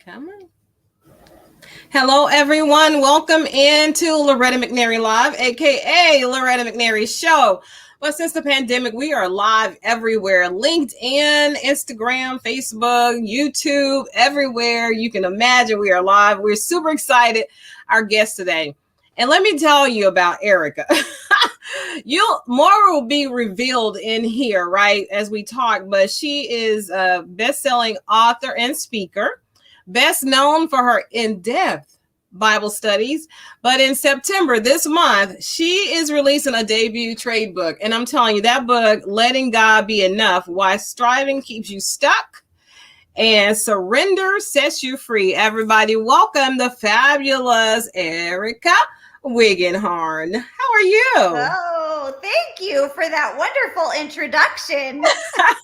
Come on. Hello, everyone. Welcome into Loretta McNary Live, aka Loretta McNary Show. But since the pandemic, we are live everywhere: LinkedIn, Instagram, Facebook, YouTube, everywhere you can imagine. We are live. We're super excited. Our guest today, and let me tell you about Erica. More will be revealed in here, right, as we talk. But she is a best-selling author and speaker, best known for her in-depth Bible studies. But in September this month, she is releasing a debut trade book. And I'm telling you, that book, Letting God Be Enough, Why Striving Keeps You Stuck and Surrender Sets You Free. Everybody, welcome the fabulous Erica Wiggenhorn. How are you? Oh, thank you for that wonderful introduction.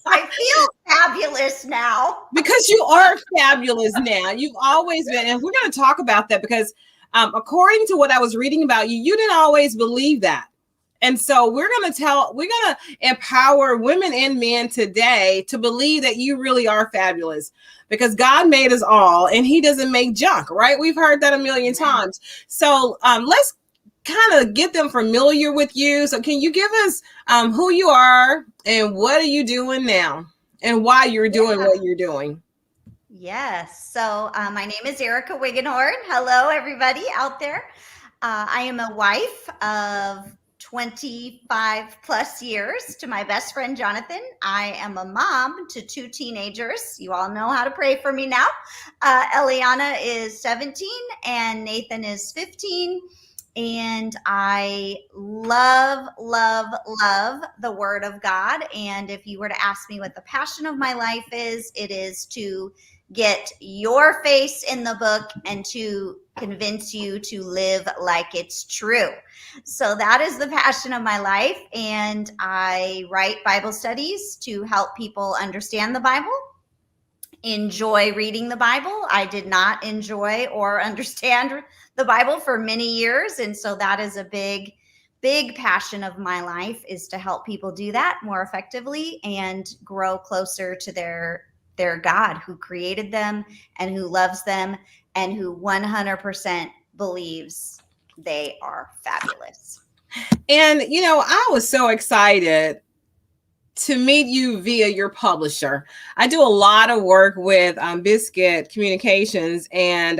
I feel fabulous now. Because you are fabulous now. You've always been. And we're going to talk about that because according to what I was reading about you, you didn't always believe that. And so we're going to empower women and men today to believe that you really are fabulous because God made us all and he doesn't make junk, right? We've heard that a million times. So let's kind of get them familiar with you. So can you give us who you are and what are you doing now and why you're doing what you're doing? Yes. So my name is Erica Wiggenhorn. Hello, everybody out there. I am a wife of 25 plus years to my best friend, Jonathan. I am a mom to two teenagers. You all know how to pray for me now. Eliana is 17 and Nathan is 15. And I love, love, love the Word of God. And if you were to ask me what the passion of my life is, it is to get your face in the book and to convince you to live like it's true. So that is the passion of my life. And I write Bible studies to help people understand the Bible. Enjoy reading the Bible. I did not enjoy or understand the Bible for many years. And so that is a big passion of my life, is to help people do that more effectively and grow closer to their God who created them and who loves them and who 100% believes they are fabulous. And, I was so excited to meet you via your publisher. I do a lot of work with Biscuit Communications, and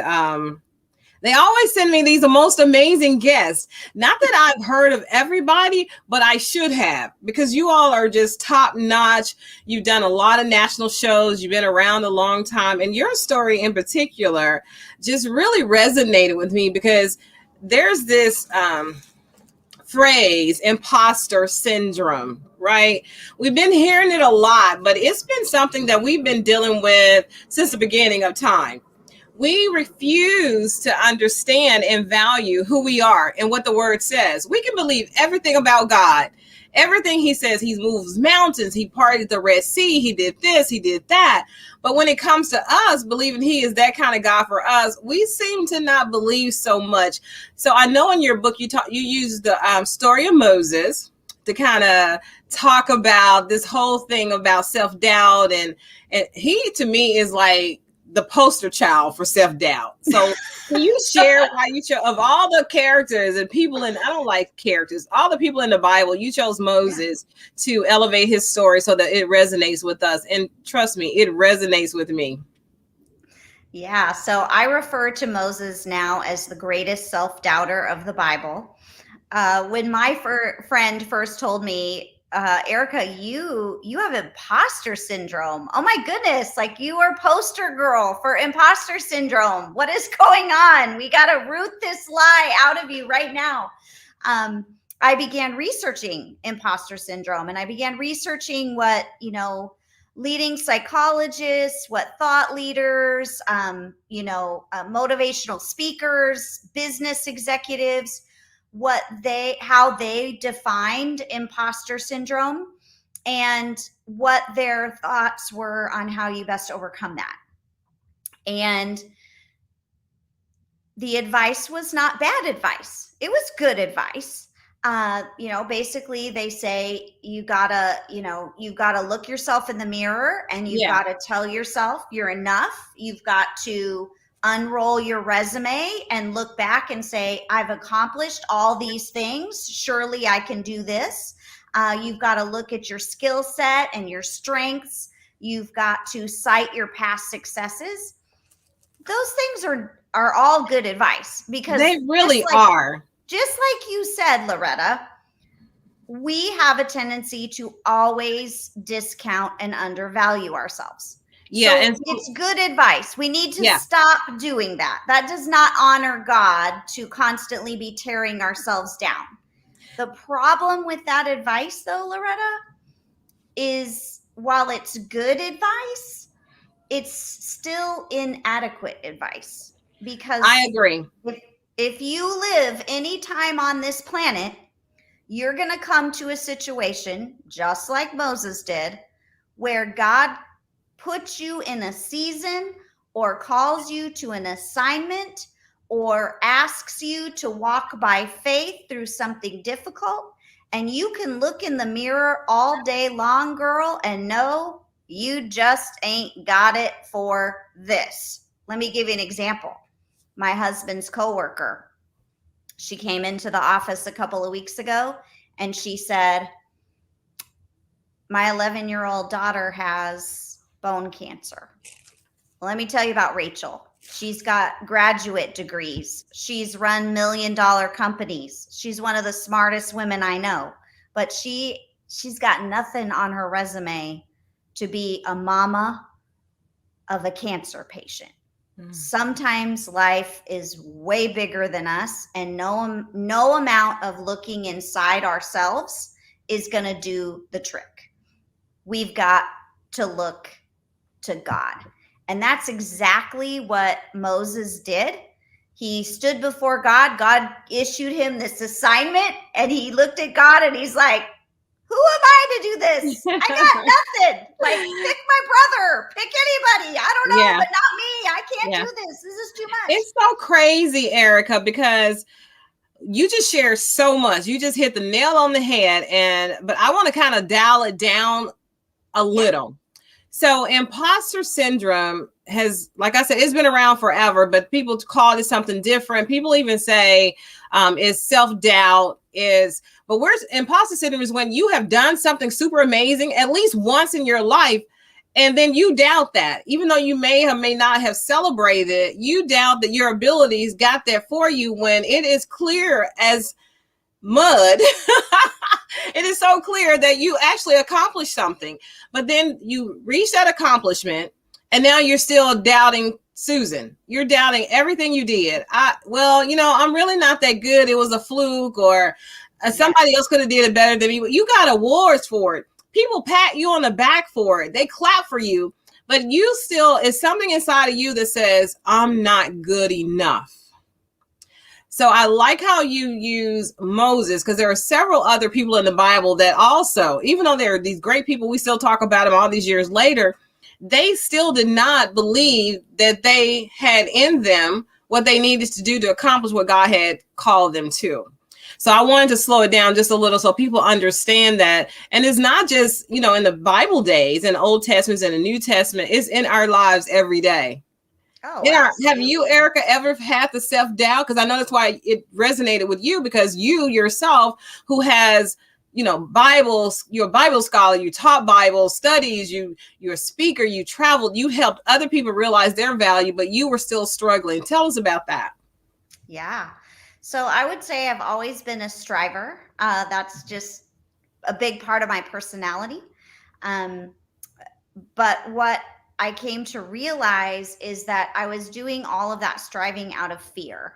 they always send me these most amazing guests. Not that I've heard of everybody, but I should have, because you all are just top notch. You've done a lot of national shows. You've been around a long time. And your story in particular just really resonated with me because there's this phrase, imposter syndrome, right? We've been hearing it a lot, but it's been something that we've been dealing with since the beginning of time. We refuse to understand and value who we are and what the word says. We can believe everything about God, everything he says. He moves mountains, he parted the Red Sea, he did this, he did that. But when it comes to us believing he is that kind of God for us, we seem to not believe so much. So I know in your book you use the story of Moses to kind of talk about this whole thing about self-doubt, and he to me is like the poster child for self-doubt. So can you share why you chose, of all the characters and people, and I don't like characters, all the people in the Bible, you chose Moses to elevate his story so that it resonates with us? And trust me, it resonates with me. Yeah, so I refer to Moses now as the greatest self-doubter of the Bible. When my friend first told me, Erica, you have imposter syndrome. Oh my goodness, like you are poster girl for imposter syndrome. What is going on? We got to root this lie out of you right now. I began researching imposter syndrome, and I began researching what, leading psychologists, what thought leaders, motivational speakers, business executives, how they defined imposter syndrome and what their thoughts were on how you best overcome that. And the advice was not bad advice. It was good advice. Basically they say you've got to look yourself in the mirror and you've Yeah. got to tell yourself you're enough. You've got to unroll your resume and look back and say, I've accomplished all these things. Surely I can do this. You've got to look at your skill set and your strengths. You've got to cite your past successes. Those things are all good advice, because They really are. just like you said, Loretta, we have a tendency to always discount and undervalue ourselves. Yeah. So And it's good advice. We need to yeah, stop doing that. That does not honor God to constantly be tearing ourselves down. The problem with that advice, though, Loretta, is while it's good advice, it's still inadequate advice. Because I agree. if you live any time on this planet, you're going to come to a situation just like Moses did, where God puts you in a season or calls you to an assignment or asks you to walk by faith through something difficult. And you can look in the mirror all day long, girl, and know you just ain't got it for this. Let me give you an example. My husband's coworker, she came into the office a couple of weeks ago and she said, my 11-year-old daughter has bone cancer. Well, let me tell you about Rachel. She's got graduate degrees. She's run $1 million companies. She's one of the smartest women I know, but she's got nothing on her resume to be a mama of a cancer patient. Sometimes life is way bigger than us, and no amount of looking inside ourselves is going to do the trick. We've got to look to God. And that's exactly what Moses did. He stood before God. God issued him this assignment, and he looked at God and he's like, who am I to do this? I got nothing. Like, pick my brother, pick anybody. I don't know, Yeah. but not me. I can't Yeah. do this. This is too much. It's so crazy, Erica, because you just shared so much. You just hit the nail on the head. But I want to kind of dial it down a little. So imposter syndrome has, like I said, it's been around forever, but people call it something different. People even say is self-doubt, but where's imposter syndrome is when you have done something super amazing at least once in your life, and then you doubt that. Even though you may or may not have celebrated, you doubt that your abilities got there for you when it is clear as mud. It is so clear that you actually accomplished something, but then you reach that accomplishment and now you're still doubting Susan. You're doubting everything you did. I'm really not that good. It was a fluke, or somebody else could have did it better than me. You got awards for it. People pat you on the back for it. They clap for you, but you still, is something inside of you that says, I'm not good enough. So I like how you use Moses, because there are several other people in the Bible that also, even though they're these great people, we still talk about them all these years later, they still did not believe that they had in them what they needed to do to accomplish what God had called them to. So I wanted to slow it down just a little so people understand that. And it's not just, in the Bible days, in the Old Testament and the New Testament, it's in our lives every day. Oh, yeah. Have you, Erica, ever had the self-doubt? Because I know that's why it resonated with you, because you yourself, who has, Bibles, you're a Bible scholar, you taught Bible studies, you're a speaker, you traveled, you helped other people realize their value, but you were still struggling. Tell us about that. Yeah. So I would say I've always been a striver. That's just a big part of my personality. But what I came to realize is that I was doing all of that striving out of fear.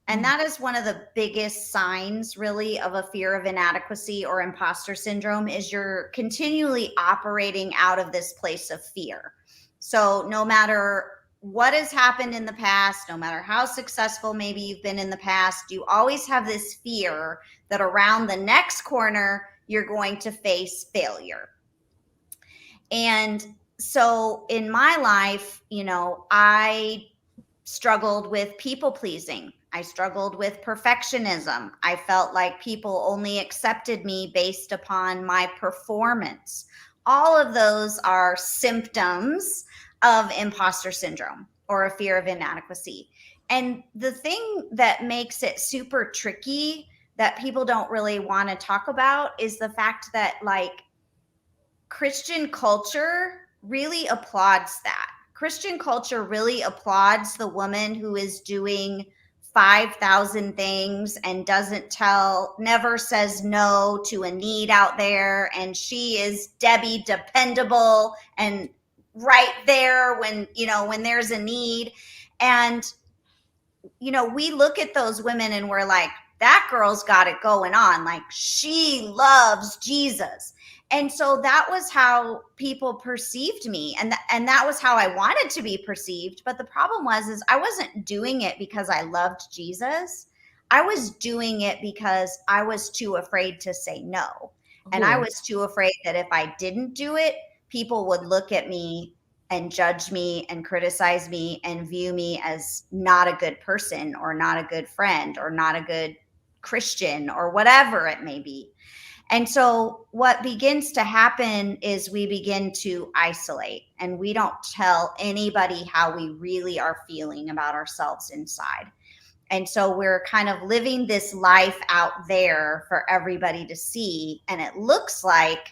And that is one of the biggest signs, really, of a fear of inadequacy or imposter syndrome, is you're continually operating out of this place of fear. So no matter what has happened in the past, no matter how successful maybe you've been in the past, you always have this fear that around the next corner, you're going to face failure. And so in my life, I struggled with people pleasing. I struggled with perfectionism. I felt like people only accepted me based upon my performance. All of those are symptoms of imposter syndrome or a fear of inadequacy. And the thing that makes it super tricky that people don't really want to talk about is the fact that, like, Christian culture really applauds that. Christian culture really applauds the woman who is doing 5,000 things and never says no to a need out there. And she is Debbie dependable and right there when there's a need. And, we look at those women and we're like, that girl's got it going on. Like, she loves Jesus. And so that was how people perceived me. And that was how I wanted to be perceived. But the problem is I wasn't doing it because I loved Jesus. I was doing it because I was too afraid to say no. And I was too afraid that if I didn't do it, people would look at me and judge me and criticize me and view me as not a good person or not a good friend or not a good Christian or whatever it may be. And so what begins to happen is we begin to isolate, and we don't tell anybody how we really are feeling about ourselves inside. And so we're kind of living this life out there for everybody to see. And it looks like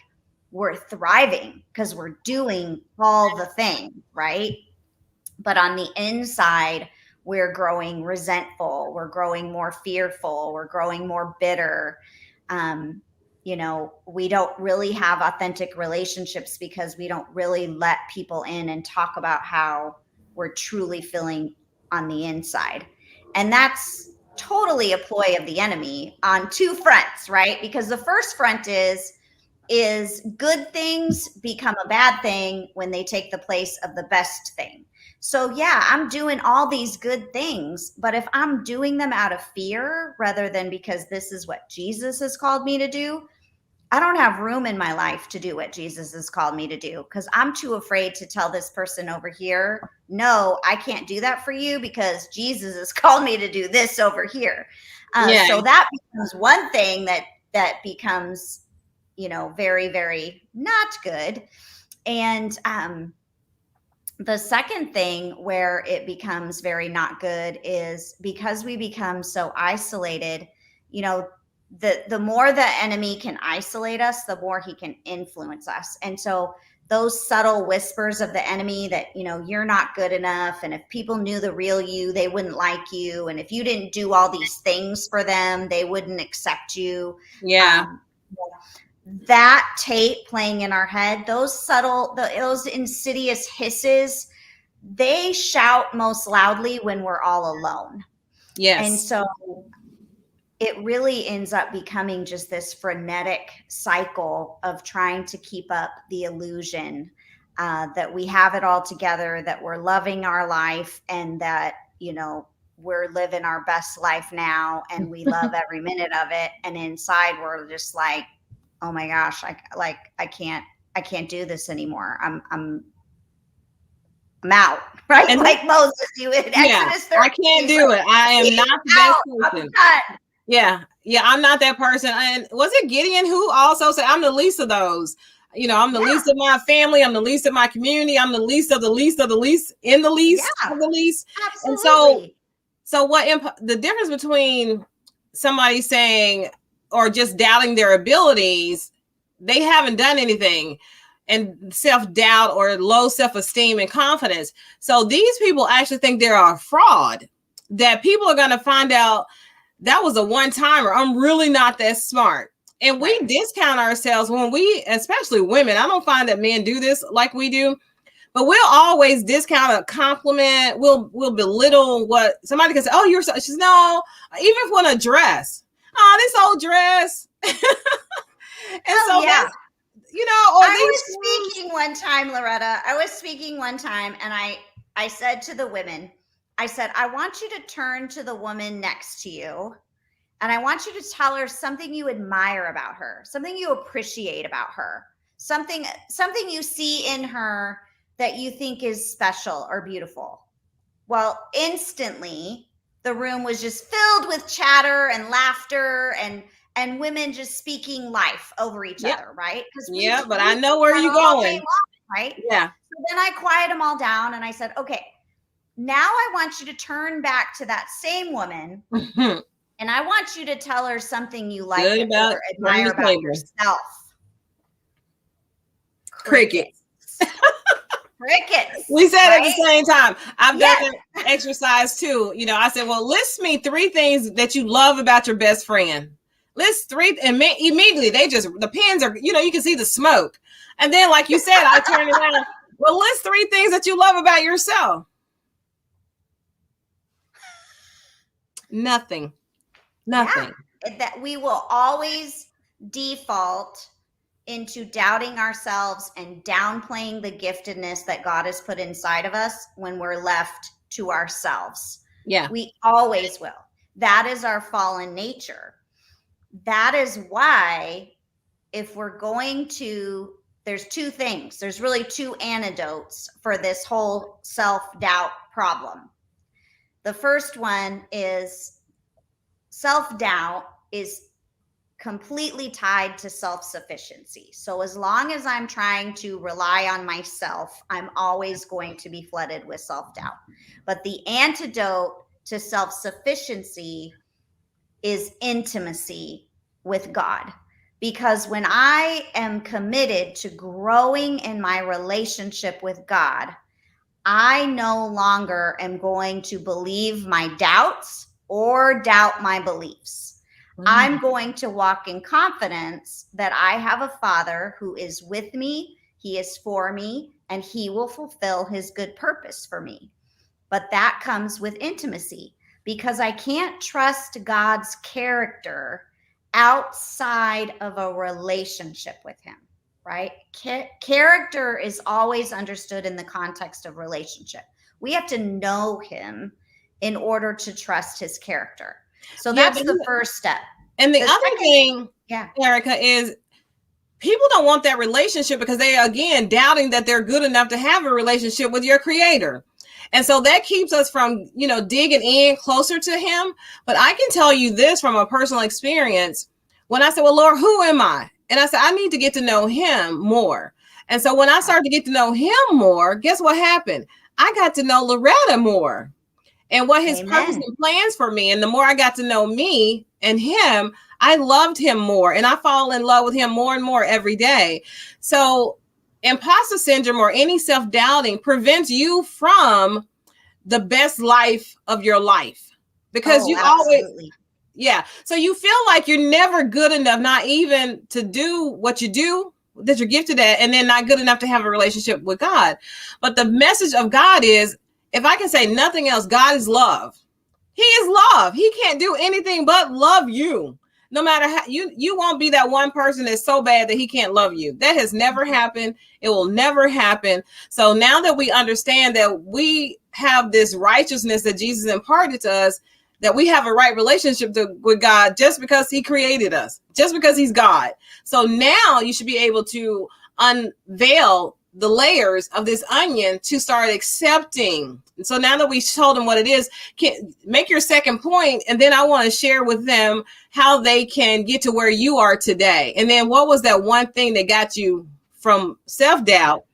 we're thriving because we're doing all the things, right? But on the inside, we're growing resentful, we're growing more fearful, we're growing more bitter. We don't really have authentic relationships because we don't really let people in and talk about how we're truly feeling on the inside. And that's totally a ploy of the enemy on two fronts, right? Because the first front is good things become a bad thing when they take the place of the best thing. So yeah, I'm doing all these good things, but if I'm doing them out of fear rather than because this is what Jesus has called me to do, I don't have room in my life to do what Jesus has called me to do because I'm too afraid to tell this person over here, no, I can't do that for you because Jesus has called me to do this over here. So that becomes one thing that becomes, very, very not good. And the second thing where it becomes very not good is because we become so isolated, the more the enemy can isolate us, the more he can influence us. And so those subtle whispers of the enemy that, you're not good enough. And if people knew the real you, they wouldn't like you. And if you didn't do all these things for them, they wouldn't accept you. Yeah. That tape playing in our head, those insidious hisses, they shout most loudly when we're all alone. Yes. And so it really ends up becoming just this frenetic cycle of trying to keep up the illusion that we have it all together, that we're loving our life, and that, we're living our best life now and we love every minute of it. And inside we're just like, oh my gosh, I can't do this anymore. I'm out, right? And like Moses, you in Exodus 30. I can't do it. I am not the best person. Yeah, I'm not that person. And was it Gideon who also said, I'm the least of those? I'm the least of my family. I'm the least of my community. I'm the least of the least of the least in the least of the least. Absolutely. And so what the difference between somebody saying or just doubting their abilities, they haven't done anything, and self-doubt or low self-esteem and confidence. So these people actually think they're a fraud, that people are going to find out that was a one-timer. I'm really not that smart. And we discount ourselves when we, especially women, I don't find that men do this like we do, but we'll always discount a compliment. We'll belittle what somebody can say. Oh, you're so, she's no, even if on a dress. Oh, this old dress. And so that's, I was speaking one time, Loretta. I was speaking one time, and I said to the women, I said, I want you to turn to the woman next to you, and I want you to tell her something you admire about her, something you appreciate about her, something you see in her that you think is special or beautiful. Well, instantly, the room was just filled with chatter and laughter and women just speaking life over each Yep. other, right? Because Yeah, but we I know do where that you're all day going. long, right? Yeah. So then I quieted them all down and I said, okay, now I want you to turn back to that same woman and I want you to tell her something you like Good about or turning admire the about table. yourself. Crickets. Crickets. We said right? at the same time. I've Yes. done that exercise too. You know, I said, well, list me 3 things that you love about your best friend. List 3, and immediately the pins are, you know, you can see the smoke. And then, like you said, I turned around. Well, list 3 things that you love about yourself. Nothing. Yeah, that we will always default into doubting ourselves and downplaying the giftedness that God has put inside of us when we're left to ourselves. Yeah. We always will. That is our fallen nature. That is why, if we're going to, there's 2 things. There's really 2 antidotes for this whole self-doubt problem. The first one is self-doubt is completely tied to self-sufficiency. So as long as I'm trying to rely on myself, I'm always going to be flooded with self-doubt. But the antidote to self-sufficiency is intimacy with God. Because when I am committed to growing in my relationship with God, I no longer am going to believe my doubts or doubt my beliefs. I'm going to walk in confidence that I have a Father who is with me, He is for me, and He will fulfill His good purpose for me. But that comes with intimacy, because I can't trust God's character outside of a relationship with Him, right? Character is always understood in the context of relationship. We have to know Him in order to trust His character. So that's the first step. And the other thing, Erica, is people don't want that relationship because they are, again, doubting that they're good enough to have a relationship with your creator. And so that keeps us from, you know, digging in closer to Him. But I can tell you this from a personal experience. When I said, well, Lord, who am I? And I said, I need to get to know Him more. And so when I started to get to know Him more, guess what happened? I got to know Loretta more and what His purpose and plans for me. And the more I got to know me and Him, I loved Him more, and I fall in love with Him more and more every day. So imposter syndrome or any self-doubting prevents you from the best life of your life, because you always, so you feel like you're never good enough, not even to do what you do that you're gifted at, and then not good enough to have a relationship with God. But the message of God is, if I can say nothing else, God is love. He is love. He can't do anything but love you. No matter how, you won't be that one person that's so bad that He can't love you. That has never happened. It will never happen. So now that we understand that we have this righteousness that Jesus imparted to us, that we have a right relationship with God just because He created us, just because He's God. So now you should be able to unveil the layers of this onion to start accepting. And so now that we told them what it is, make your second point, and then I want to share with them how they can get to where you are today. And then what was that one thing that got you from self-doubt,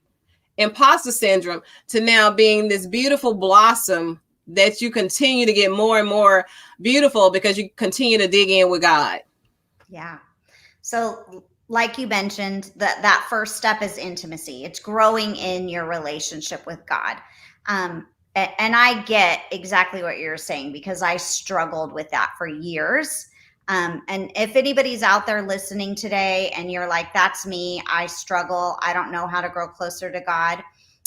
imposter syndrome, to now being this beautiful blossom that you continue to get more and more beautiful because you continue to dig in with God? Yeah. So like you mentioned, that first step is intimacy. It's growing in your relationship with God. And I get exactly what you're saying, because I struggled with that for years. And if anybody's out there listening today and you're like, that's me, I struggle, I don't know how to grow closer to God,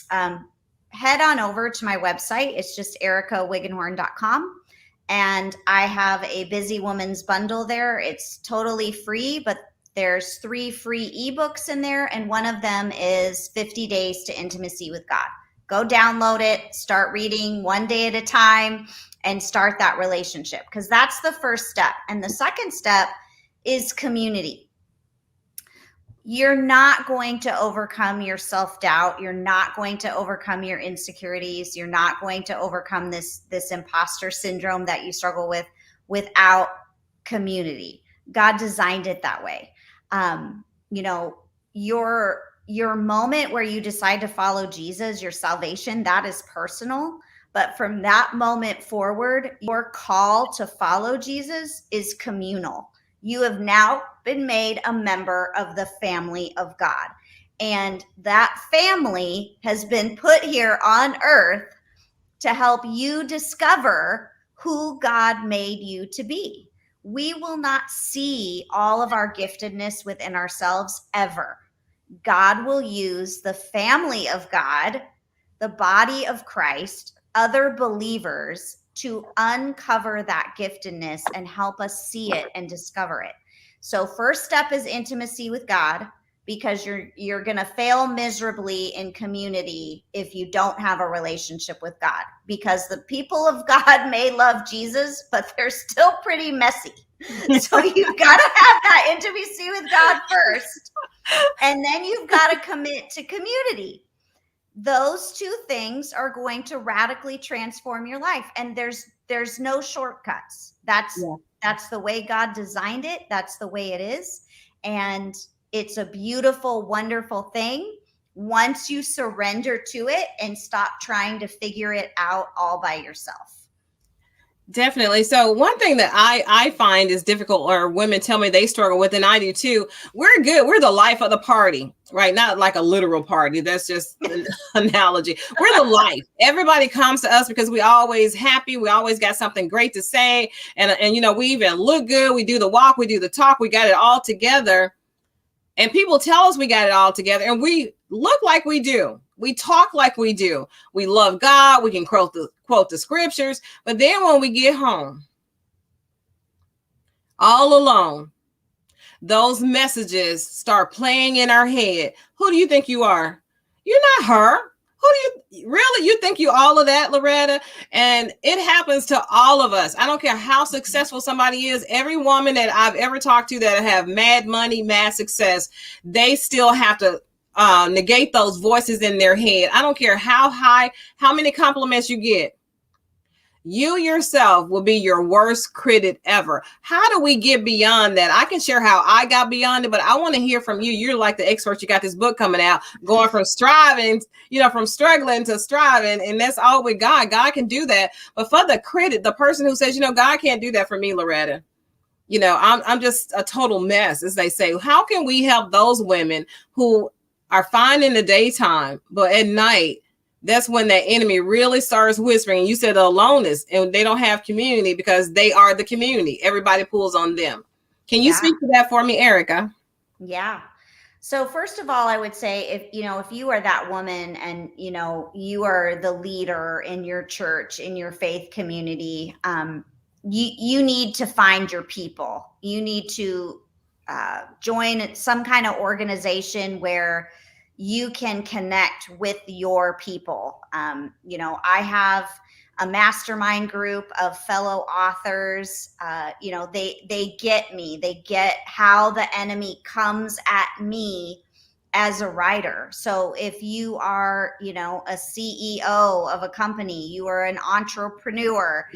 head on over to my website. It's just ericawiggenhorn.com. And I have a Busy Woman's bundle there. It's totally free, but there's 3 free ebooks in there, and one of them is 50 Days to Intimacy with God. Go download it, start reading one day at a time, and start that relationship, because that's the first step. And the second step is community. you're not going to overcome your self-doubt. You're not going to overcome your insecurities. You're not going to overcome this imposter syndrome that you struggle with without community. God designed it that way. You know, your moment where you decide to follow Jesus, your salvation, that is personal. But from that moment forward, your call to follow Jesus is communal. You have now been made a member of the family of God. And that family has been put here on earth to help you discover who God made you to be. We will not see all of our giftedness within ourselves ever. God will use the family of God, the body of Christ, other believers to uncover that giftedness and help us see it and discover it. So first step is intimacy with God, because you're going to fail miserably in community if you don't have a relationship with God, because the people of God may love Jesus, but they're still pretty messy. So you've got to have that intimacy with God first, and then you've got to commit to community. Those two things are going to radically transform your life, and there's no shortcuts. That's the way God designed it. That's the way it is. And it's a beautiful, wonderful thing once you surrender to it and stop trying to figure it out all by yourself. Definitely. So one thing that I find is difficult, or women tell me they struggle with, and I do too. We're good. We're the life of the party, right? Not like a literal party. That's just an analogy. We're the life. Everybody comes to us because we always happy. We always got something great to say. And you know, we even look good. We do the walk. We do the talk. We got it all together. And people tell us we got it all together, and we look like we do. We talk like we do. We love God. We can quote the scriptures. But then when we get home, all alone, those messages start playing in our head. Who do you think you are? You're not her. Who do you think you all of that, Loretta? And it happens to all of us. I don't care how successful somebody is. Every woman that I've ever talked to that have mad money, mad success, they still have to negate those voices in their head. I don't care how high, how many compliments you get. You yourself will be your worst critic ever. How do we get beyond that? I can share how I got beyond it, but I want to hear from you. You're like the expert. You got this book coming out, going from striving, from struggling to striving. And that's all with God. God can do that. But for the critic, the person who says, God can't do that for me, Loretta. I'm just a total mess, as they say. How can we help those women who are fine in the daytime, but at night, that's when that enemy really starts whispering. You said the aloneness, and they don't have community because they are the community. Everybody pulls on them. Can you speak to that for me, Erica? Yeah. So first of all, I would say if you are that woman and, you are the leader in your church, in your faith community, you need to find your people. You need to join some kind of organization where you can connect with your people. I have a mastermind group of fellow authors. They get me. They get how the enemy comes at me as a writer. So if you are, a CEO of a company, you are an entrepreneur,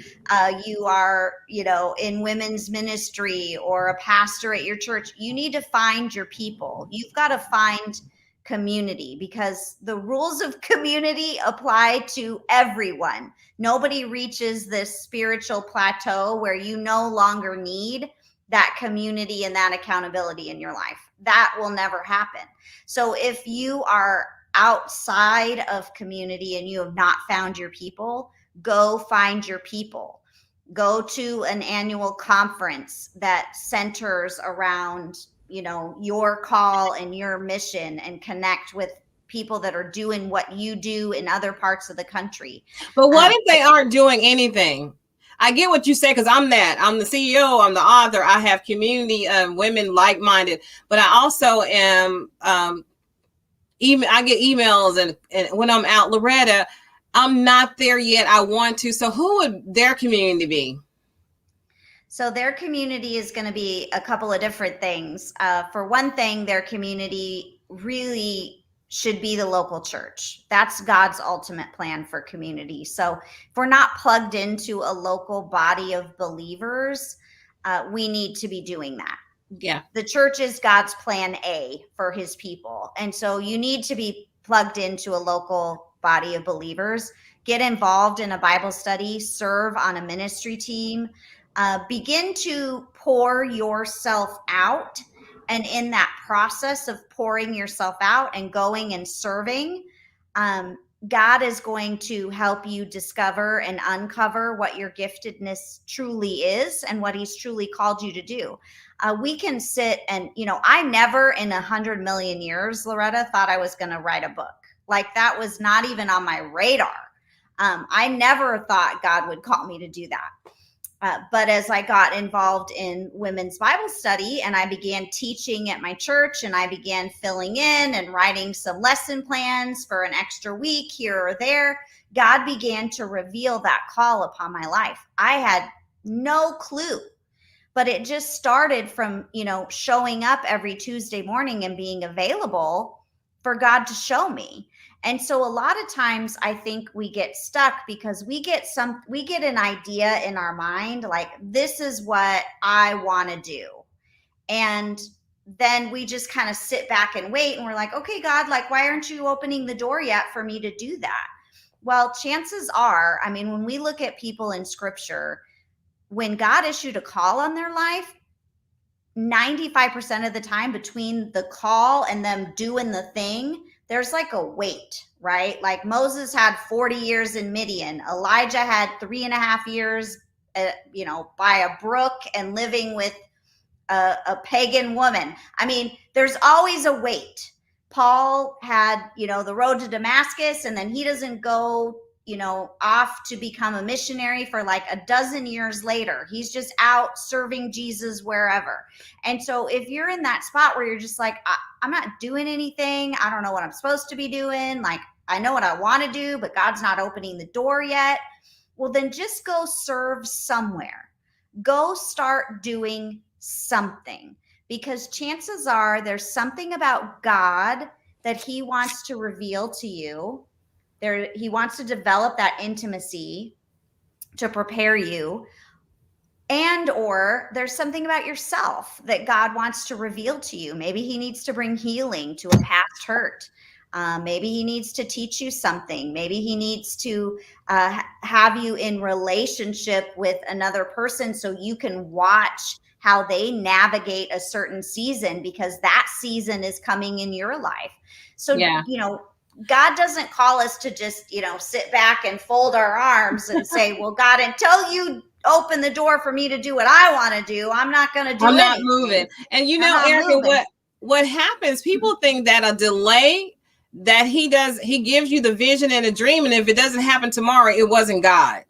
you are, in women's ministry or a pastor at your church, you need to find your people. You've got to find community, because the rules of community apply to everyone. Nobody reaches this spiritual plateau where you no longer need that community and that accountability in your life. That will never happen. So if you are outside of community and you have not found your people, go find your people. Go to an annual conference that centers around your call and your mission, and connect with people that are doing what you do in other parts of the country. But what if they aren't doing anything? I get what you say, because I'm the CEO, I'm the author, I have community of women like-minded, but I also am, I get emails and when I'm out, Loretta, I'm not there yet. I want to. So who would their community be? So their community is going to be a couple of different things. For one thing, their community really should be the local church. That's God's ultimate plan for community. So if we're not plugged into a local body of believers, we need to be doing that. Yeah. The church is God's plan A for his people. And so you need to be plugged into a local body of believers, get involved in a Bible study, serve on a ministry team, begin to pour yourself out. And in that process of pouring yourself out and going and serving, God is going to help you discover and uncover what your giftedness truly is and what he's truly called you to do. We can sit and, I never in 100 million years, Loretta, thought I was going to write a book. Like that was not even on my radar. I never thought God would call me to do that. But as I got involved in women's Bible study and I began teaching at my church and I began filling in and writing some lesson plans for an extra week here or there, God began to reveal that call upon my life. I had no clue, but it just started from, showing up every Tuesday morning and being available for God to show me. And so a lot of times I think we get stuck because we get an idea in our mind, like this is what I want to do. And then we just kind of sit back and wait and we're like, okay, God, like, why aren't you opening the door yet for me to do that? Well, chances are, when we look at people in scripture, when God issued a call on their life, 95% of the time between the call and them doing the thing, there's like a wait, right? Like Moses had 40 years in Midian. Elijah had 3.5 years, by a brook and living with a pagan woman. There's always a wait. Paul had, the road to Damascus, and then he doesn't go, off to become a missionary for like a dozen years later. He's just out serving Jesus wherever. And so if you're in that spot where you're just like, I'm not doing anything, I don't know what I'm supposed to be doing, like I know what I want to do, but God's not opening the door yet, well, then just go serve somewhere. Go start doing something, because chances are there's something about God that he wants to reveal to you. He wants to develop that intimacy to prepare you. And or there's something about yourself that God wants to reveal to you. Maybe he needs to bring healing to a past hurt. Maybe he needs to teach you something. Maybe he needs to have you in relationship with another person so you can watch how they navigate a certain season, because that season is coming in your life. So, Yeah. God doesn't call us to just, sit back and fold our arms and say, well, God, until you open the door for me to do what I want to do, I'm not going to do anything. I'm not moving. And Erica, what happens, people think that a delay that he gives you the vision and a dream, and if it doesn't happen tomorrow, it wasn't God.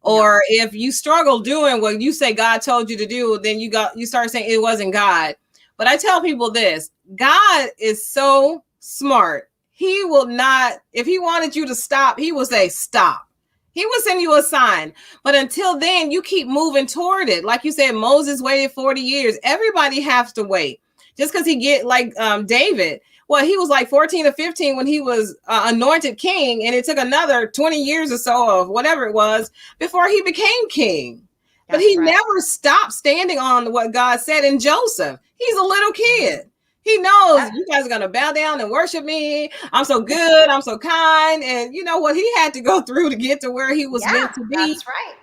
Or if you struggle doing what you say God told you to do, then you start saying it wasn't God. But I tell people this, God is so smart. He will not, if he wanted you to stop, he will say stop. He will send you a sign. But until then, you keep moving toward it. Like you said, Moses waited 40 years. Everybody has to wait. Just because he get like David. Well, he was like 14 or 15 when he was anointed king. And it took another 20 years or so of whatever it was before he became king. But he never stopped standing on what God said. In Joseph, he's a little kid. He knows you guys are going to bow down and worship me. I'm so good. I'm so kind. And you know what he had to go through to get to where he was meant to be,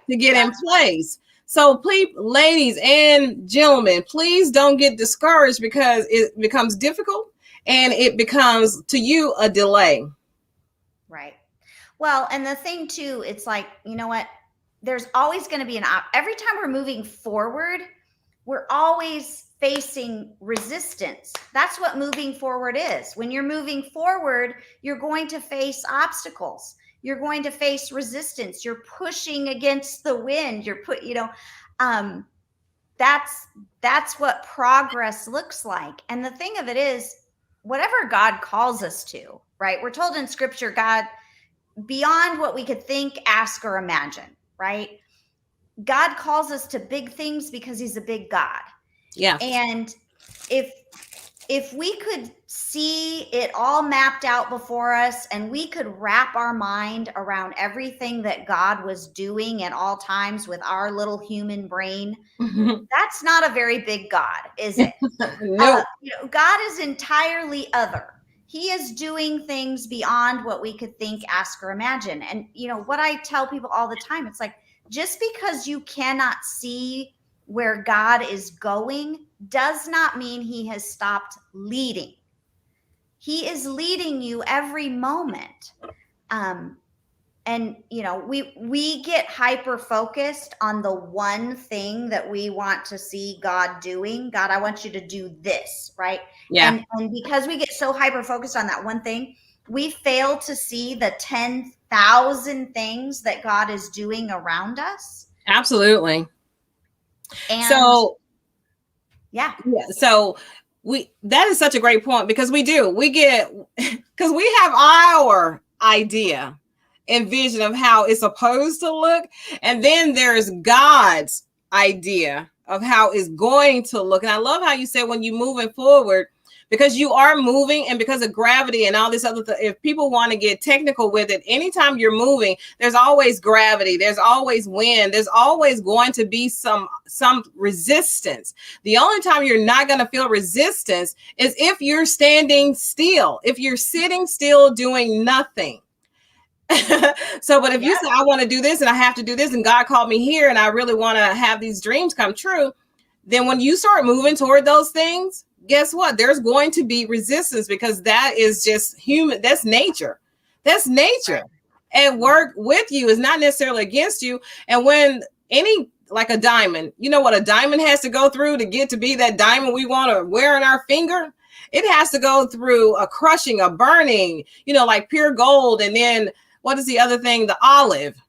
to get in place. So please, ladies and gentlemen, please don't get discouraged because it becomes difficult and it becomes to you a delay. Right. Well, and the thing too, it's like, you know what? There's always going to be every time we're moving forward, we're always facing resistance. That's what moving forward is. When you're moving forward, you're going to face obstacles. You're going to face resistance. You're pushing against the wind. That's what progress looks like. And the thing of it is, whatever God calls us to, right? We're told in scripture, God, beyond what we could think, ask, or imagine, right? God calls us to big things because he's a big God. Yeah. And if we could see it all mapped out before us and we could wrap our mind around everything that God was doing at all times with our little human brain, that's not a very big God, is it? No. God is entirely other. He is doing things beyond what we could think, ask, or imagine. And what I tell people all the time, it's like, just because you cannot see where God is going does not mean he has stopped leading. He is leading you every moment. And we get hyper focused on the one thing that we want to see God doing. God, I want you to do this, right? Yeah. And because we get so hyper focused on that one thing, we fail to see the 10,000 things that God is doing around us. Absolutely. And So yeah. So that is such a great point, because we get because we have our idea and vision of how it's supposed to look, and then there's God's idea of how it's going to look. And I love how you said when you're moving forward, because you are moving, and because of gravity and all this other stuff, if people want to get technical with it, anytime you're moving, there's always gravity, there's always wind, there's always going to be some resistance. The only time you're not going to feel resistance is if you're standing still, if you're sitting still doing nothing. So, but if you say, I want to do this and I have to do this, and God called me here and I really want to have these dreams come true, then when you start moving toward those things, guess what? There's going to be resistance, because that is just human. That's nature. That's nature. And work with you is not necessarily against you. And when like a diamond, you know what a diamond has to go through to get to be that diamond we want to wear on our finger? It has to go through a crushing, a burning, like pure gold. And then what is the other thing? The olive.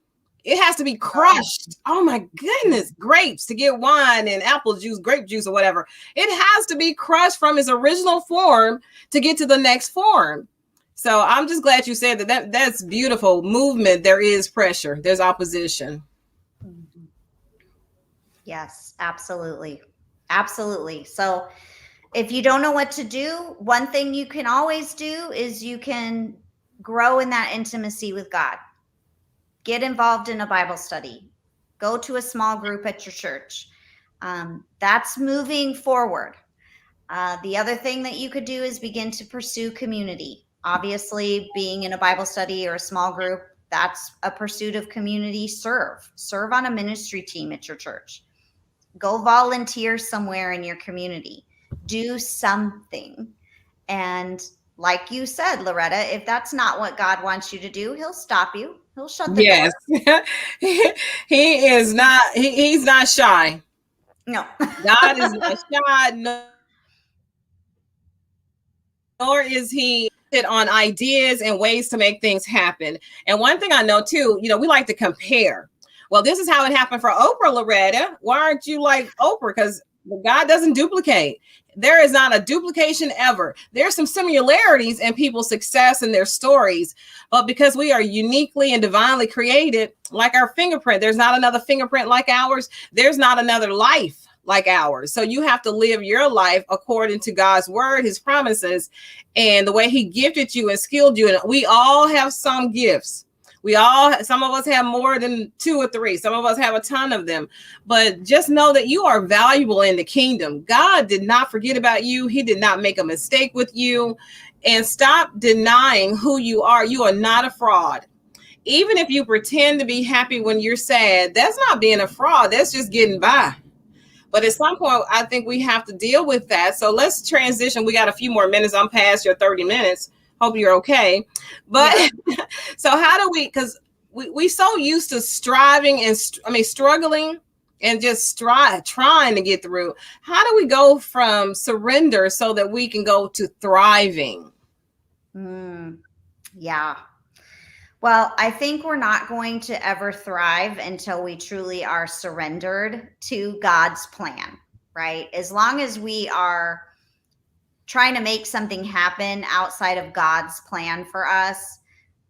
It has to be crushed. Oh my goodness. Grapes, to get wine and apple juice, grape juice, or whatever. It has to be crushed from its original form to get to the next form. So I'm just glad you said that. That's beautiful. Movement. There is pressure. There's opposition. Yes, absolutely. Absolutely. So if you don't know what to do, one thing you can always do is you can grow in that intimacy with God. Get involved in a Bible study. Go to a small group at your church. That's moving forward. The other thing that you could do is begin to pursue community. Obviously, being in a Bible study or a small group, that's a pursuit of community. Serve on a ministry team at your church. Go volunteer somewhere in your community. Do something. And like you said, Loretta, if that's not what God wants you to do, he'll stop you. He'll shut the door. He is not, he's not shy. No. God is not shy, nor is he on ideas and ways to make things happen. And one thing I know too, we like to compare. Well, this is how it happened for Oprah, Loretta. Why aren't you like Oprah? Because God doesn't duplicate. There is not a duplication ever. There's some similarities in people's success and their stories, but because we are uniquely and divinely created, like our fingerprint, there's not another fingerprint like ours. There's not another life like ours. So you have to live your life according to God's word, his promises, and the way he gifted you and skilled you. And we all have some gifts. Some of us have more than 2 or 3. Some of us have a ton of them, but just know that you are valuable in the kingdom. God did not forget about you. He did not make a mistake with you. And stop denying who you are. You are not a fraud. Even if you pretend to be happy when you're sad, that's not being a fraud. That's just getting by. But at some point, I think we have to deal with that. So let's transition. We got a few more minutes. I'm past your 30 minutes. Hope you're okay. But yeah. So how do we, because we so used to striving and struggling and just trying to get through. How do we go from surrender so that we can go to thriving? Yeah. Well, I think we're not going to ever thrive until we truly are surrendered to God's plan, right? As long as we are trying to make something happen outside of God's plan for us,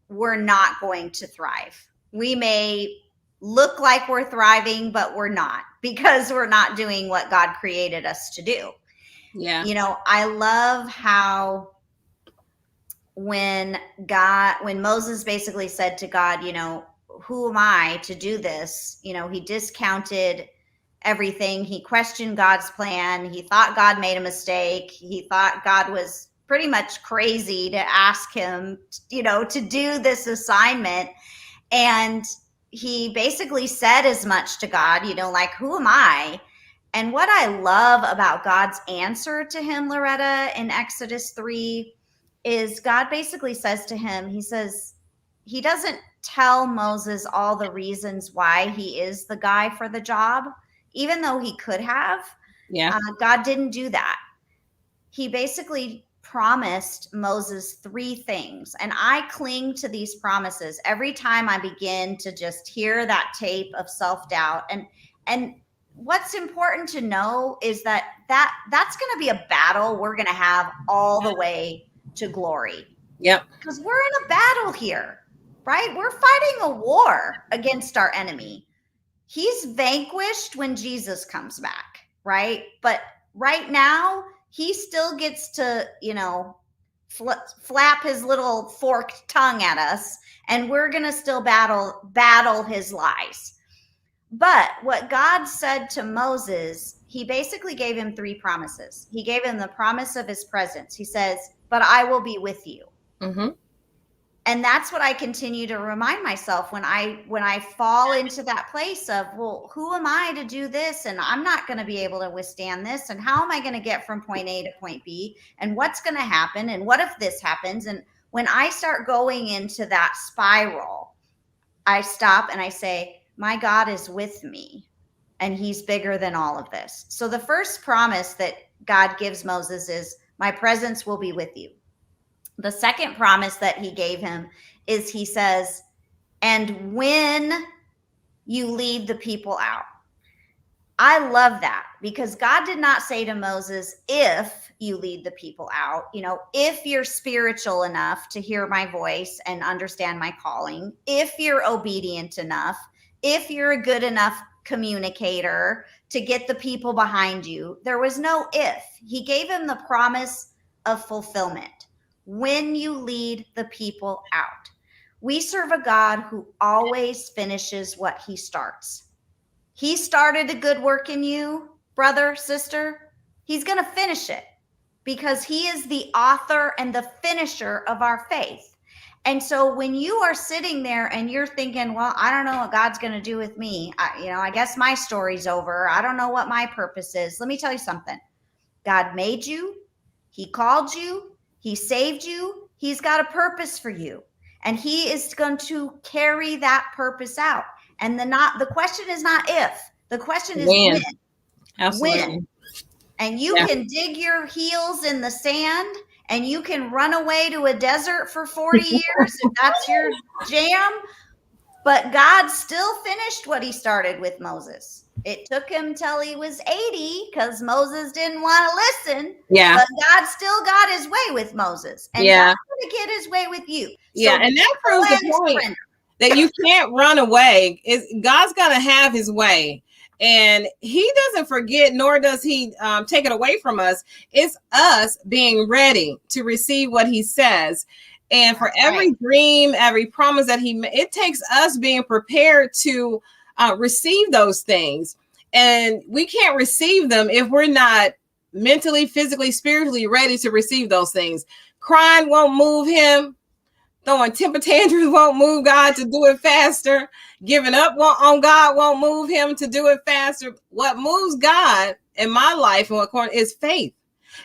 we're not going to thrive. We may look like we're thriving, but we're not, because we're not doing what God created us to do. Yeah. I love how when Moses basically said to God, who am I to do this? He discounted everything. He questioned God's plan. He thought God made a mistake. He thought God was pretty much crazy to ask him, to do this assignment. And he basically said as much to God, like, who am I? And what I love about God's answer to him, Loretta, in Exodus 3, is God basically says to him, he doesn't tell Moses all the reasons why he is the guy for the job, even though he could have. Yeah. God didn't do that. He basically promised Moses 3 things. And I cling to these promises every time I begin to just hear that tape of self-doubt. And what's important to know is that's going to be a battle we're going to have all the way to glory. Yep. Because we're in a battle here, right? We're fighting a war against our enemy. He's vanquished when Jesus comes back, right? But right now, he still gets to, flap his little forked tongue at us, and we're going to still battle his lies. But what God said to Moses, he basically gave him 3 promises. He gave him the promise of his presence. He says, but I will be with you. Mm-hmm. And that's what I continue to remind myself when I fall into that place of, well, who am I to do this? And I'm not going to be able to withstand this. And how am I going to get from point A to point B? And what's going to happen? And what if this happens? And when I start going into that spiral, I stop and I say, my God is with me, and he's bigger than all of this. So the first promise that God gives Moses is, my presence will be with you. The second promise that he gave him is, he says, and when you lead the people out. I love that, because God did not say to Moses, if you lead the people out, if you're spiritual enough to hear my voice and understand my calling, if you're obedient enough, if you're a good enough communicator to get the people behind you. There was no if. He gave him the promise of fulfillment. When you lead the people out. We serve a God who always finishes what he starts. He started a good work in you, brother, sister. He's going to finish it, because he is the author and the finisher of our faith. And so when you are sitting there and you're thinking, well, I don't know what God's going to do with me. I guess my story's over. I don't know what my purpose is. Let me tell you something. God made you. He called you. He saved you. He's got a purpose for you, and he is going to carry that purpose out. And the question is not if, the question is when. Absolutely. When. And you can dig your heels in the sand, and you can run away to a desert for 40 years if that's your jam. But God still finished what he started with Moses. It took him till he was 80 because Moses didn't want to listen. Yeah. But God still got his way with Moses. And God's going to get his way with you. Yeah. So and that proves the point that you can't run away. God's going to have his way. And he doesn't forget, nor does he take it away from us. It's us being ready to receive what he says. And for every dream, every promise that he made, it takes us being prepared to receive those things. And we can't receive them if we're not mentally, physically, spiritually ready to receive those things. Crying won't move him. Throwing temper tantrums won't move God to do it faster. Giving up on God won't move him to do it faster. What moves God in my life and what is faith.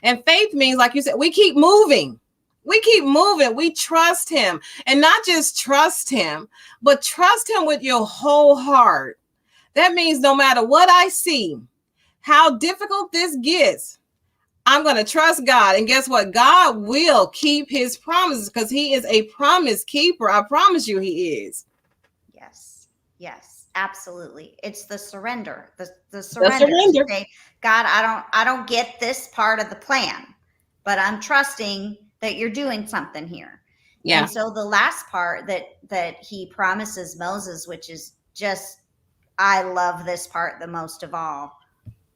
And faith means, like you said, we keep moving. We keep moving. We trust him, and not just trust him, but trust him with your whole heart. That means no matter what I see, how difficult this gets, I'm going to trust God. And guess what? God will keep his promises, because he is a promise keeper. I promise you he is. Yes, absolutely. It's the surrender, the surrender. To say, God, I don't get this part of the plan, but I'm trusting that you're doing something here. Yeah. And so the last part that he promises Moses, which is just I love this part the most of all,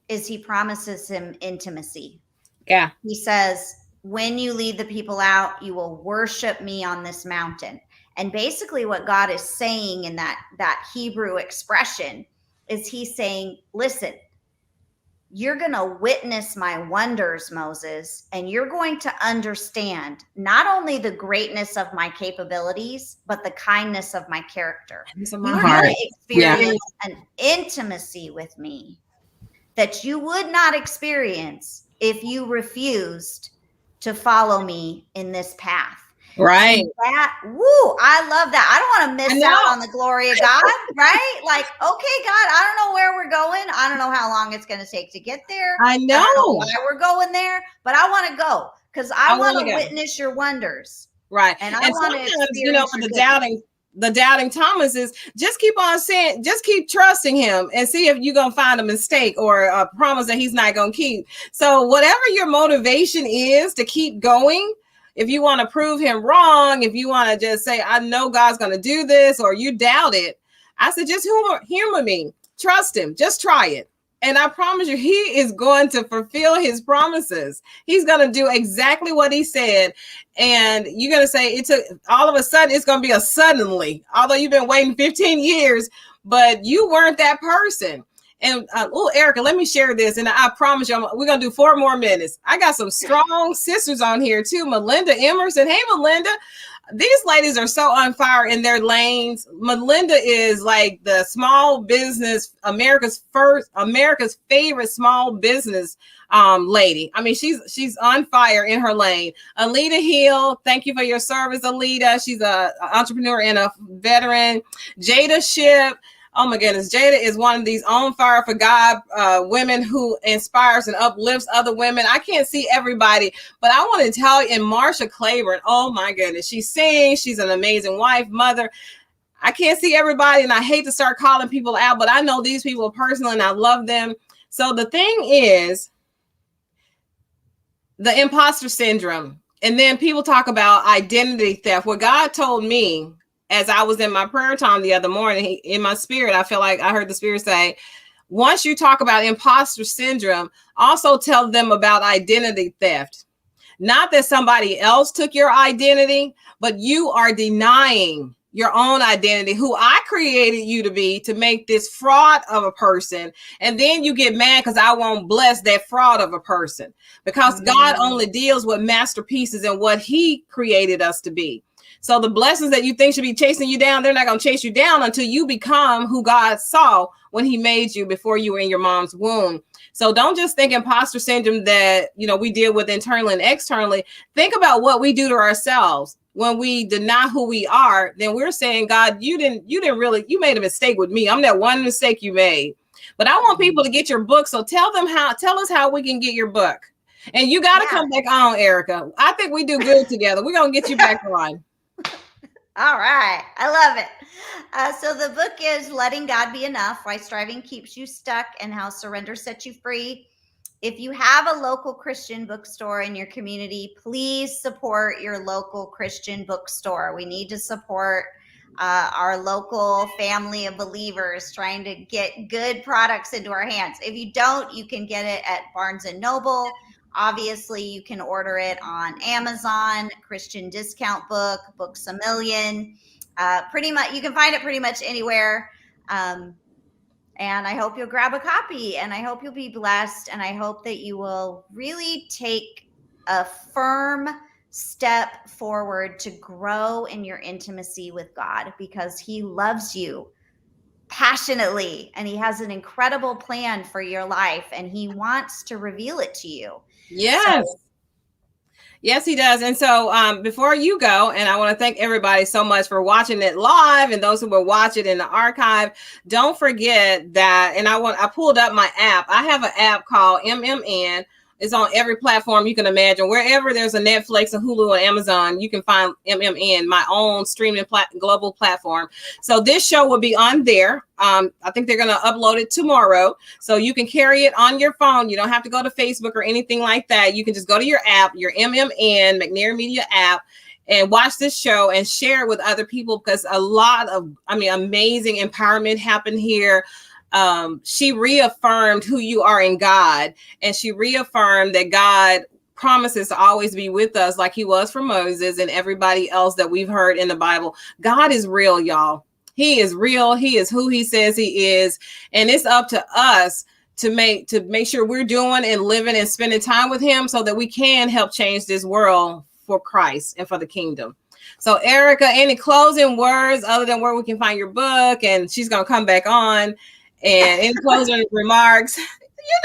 is he promises him intimacy. Yeah. He says, when you lead the people out, you will worship me on this mountain. And basically what God is saying in that Hebrew expression is he's saying, listen, you're going to witness my wonders, Moses, and you're going to understand not only the greatness of my capabilities, but the kindness of my character. You're going to experience an intimacy with me that you would not experience if you refused to follow me in this path. Right. And that, I love that. I don't want to miss out on the glory of God, right? Like, okay, God, I don't know where we're going. I don't know how long it's going to take to get there. I know. I don't know why we're going there, but I want to go because I want to witness your wonders. Right. And I want to experience for the doubting Thomas is just keep on saying, just keep trusting him and see if you're going to find a mistake or a promise that he's not going to keep. So whatever your motivation is to keep going, if you want to prove him wrong, if you want to just say, I know God's going to do this, or you doubt it, I said, just humor me, trust him, just try it. And I promise you, he is going to fulfill his promises. He's going to do exactly what he said. And you're going to say it took all of a sudden, it's going to be a suddenly, although you've been waiting 15 years, but you weren't that person. And Erica, let me share this. And I promise you, we're going to do 4 more minutes. I got some strong sisters on here too. Melinda Emerson. Hey, Melinda. These ladies are so on fire in their lanes. Melinda is like the small business, America's favorite small business lady. I mean, she's on fire in her lane. Alita Hill, thank you for your service, Alita. She's an entrepreneur and a veteran. Jada Shipp. Oh my goodness, Jada is one of these on fire for God women who inspires and uplifts other women. I can't see everybody, but I want to tell you, and Marsha Claiborne, oh my goodness, she sings. She's an amazing wife, mother. I can't see everybody, and I hate to start calling people out, but I know these people personally, and I love them. So the thing is, the imposter syndrome, and then people talk about identity theft. What God told me, as I was in my prayer time the other morning, in my spirit, I feel like I heard the Spirit say, once you talk about imposter syndrome, also tell them about identity theft. Not that somebody else took your identity, but you are denying your own identity, who I created you to be, to make this fraud of a person. And then you get mad because I won't bless that fraud of a person, because God only deals with masterpieces and what he created us to be. So the blessings that you think should be chasing you down, they're not going to chase you down until you become who God saw when he made you before you were in your mom's womb. So don't just think imposter syndrome that, we deal with internally and externally. Think about what we do to ourselves. When we deny who we are, then we're saying, God, you made a mistake with me. I'm that one mistake you made. But I want people to get your book. So tell us how we can get your book. And you got to come back on, Erica. I think we do good together. We're going to get you back on. All right. I love it. So the book is Letting God Be Enough, Why Striving Keeps You Stuck and How Surrender Sets You Free. If you have a local Christian bookstore in your community, please support your local Christian bookstore. We need to support our local family of believers trying to get good products into our hands. If you don't, you can get it at Barnes & Noble. Obviously, you can order it on Amazon, Christian Discount Book, Books A Million. Pretty much, you can find it pretty much anywhere. And I hope you'll grab a copy, and I hope you'll be blessed, and I hope that you will really take a firm step forward to grow in your intimacy with God, because he loves you passionately, and he has an incredible plan for your life, and he wants to reveal it to you. Yes. Yes, he does. And so before you go, and I want to thank everybody so much for watching it live, and those who will watch it in the archive, don't forget that. And I pulled up my app. I have an app called MMN. It's on every platform you can imagine. Wherever there's a Netflix, a Hulu, and Amazon, you can find MMN, my own streaming global platform. So this show will be on there. I think they're going to upload it tomorrow. So you can carry it on your phone. You don't have to go to Facebook or anything like that. You can just go to your app, your MMN, McNair Media app, and watch this show and share it with other people, because a lot of, amazing empowerment happened here. She reaffirmed who you are in God, and she reaffirmed that God promises to always be with us, like he was for Moses and everybody else that we've heard in the Bible. God is real, y'all. He is real. He is who he says he is. And it's up to us to make sure we're doing and living and spending time with him, so that we can help change this world for Christ and for the kingdom. So Erica, any closing words other than where we can find your book? And she's going to come back on. And in closing remarks,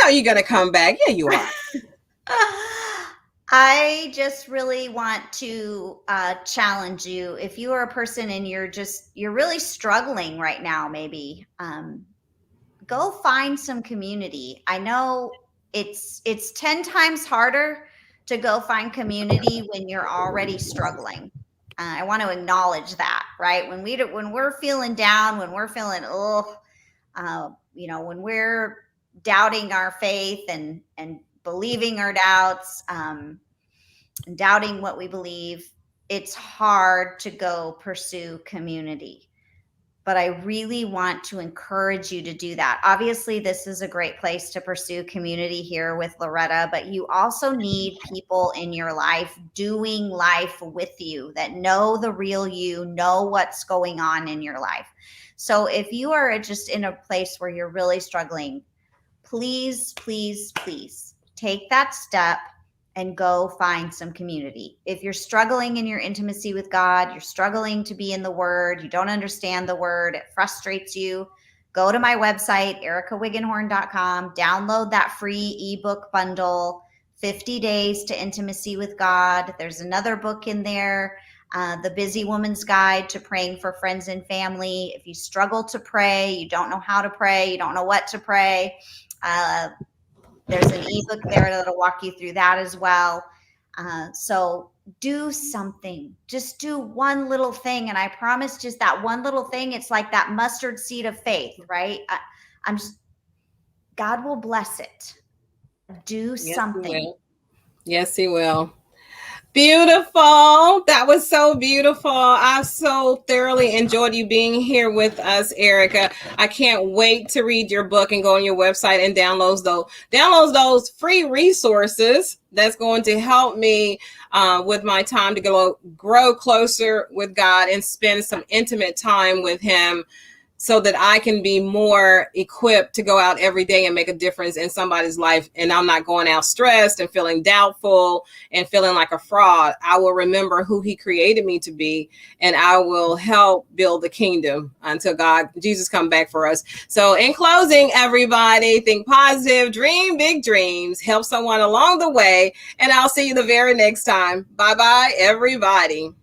you're going to come back. Yeah, you are. I just really want to challenge you. If you are a person and you're really struggling right now, maybe go find some community. I know it's 10 times harder to go find community when you're already struggling. I want to acknowledge that, right? When we're feeling down, when we're feeling when we're doubting our faith and believing our doubts, and doubting what we believe, it's hard to go pursue community. But I really want to encourage you to do that. Obviously, this is a great place to pursue community here with Loretta, but you also need people in your life doing life with you that know the real you, know what's going on in your life. So if you are just in a place where you're really struggling, please, please, please take that step and go find some community. If you're struggling in your intimacy with God, you're struggling to be in the Word, you don't understand the Word, it frustrates you, go to my website, ericawiggenhorn.com, download that free ebook bundle, 50 Days to Intimacy with God. There's another book in there, The Busy Woman's Guide to Praying for Friends and Family. If you struggle to pray, you don't know how to pray, you don't know what to pray, there's an ebook there that'll walk you through that as well. So do something. Just do one little thing. And I promise, just that one little thing, it's like that mustard seed of faith, right? God will bless it. Do something. Yes, he will. Beautiful. That was so beautiful. I so thoroughly enjoyed you being here with us, Erica. I can't wait to read your book and go on your website and download those free resources that's going to help me with my time to grow closer with God and spend some intimate time with him, so that I can be more equipped to go out every day and make a difference in somebody's life. And I'm not going out stressed and feeling doubtful and feeling like a fraud. I will remember who he created me to be, and I will help build the kingdom until Jesus come back for us. So in closing, everybody, think positive, dream big dreams, help someone along the way, and I'll see you the very next time. Bye-bye, everybody.